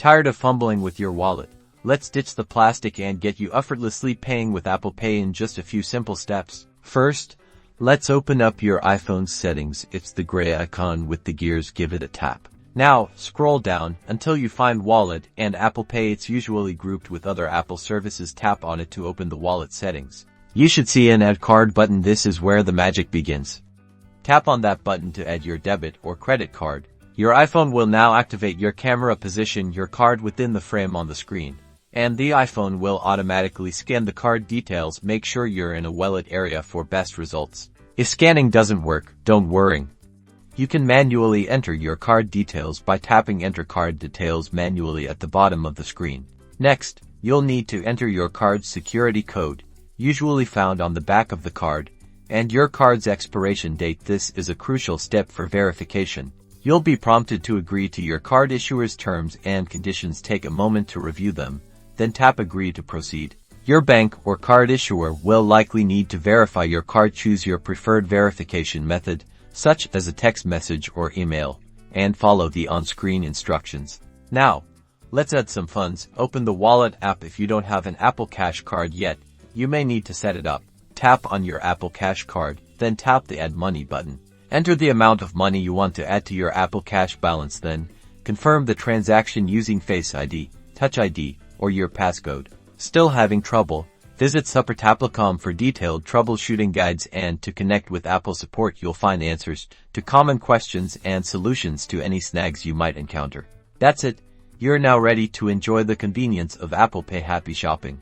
Tired of fumbling with your wallet? Let's ditch the plastic and get you effortlessly paying with Apple Pay in just a few simple steps. First, let's open up your iPhone's settings. It's the gray icon with the gears. Give it a tap. Now, scroll down until you find Wallet and Apple Pay. It's usually grouped with other Apple services. Tap on it to open the wallet settings. You should see an Add Card button. This is where the magic begins. Tap on that button to add your debit or credit card. Your iPhone will now activate your camera. Position your card within the frame on the screen, and the iPhone will automatically scan the card details. Make sure you're in a well-lit area for best results. If scanning doesn't work, don't worry. You can manually enter your card details by tapping Enter Card Details manually at the bottom of the screen. Next, you'll need to enter your card's security code, usually found on the back of the card, and your card's expiration date. This is a crucial step for verification. You'll be prompted to agree to your card issuer's terms and conditions. Take a moment to review them, then tap Agree to proceed. Your bank or card issuer will likely need to verify your card. Choose your preferred verification method, such as a text message or email, and follow the on-screen instructions. Now, let's add some funds. Open the Wallet app. If you don't have an Apple Cash card yet, you may need to set it up. Tap on your Apple Cash card, then tap the Add Money button. Enter the amount of money you want to add to your Apple Cash balance, then confirm the transaction using Face ID, Touch ID, or your passcode. Still having trouble? Visit support.apple.com for detailed troubleshooting guides, and to connect with Apple support you'll find answers to common questions and solutions to any snags you might encounter. That's it. You're now ready to enjoy the convenience of Apple Pay. Happy shopping.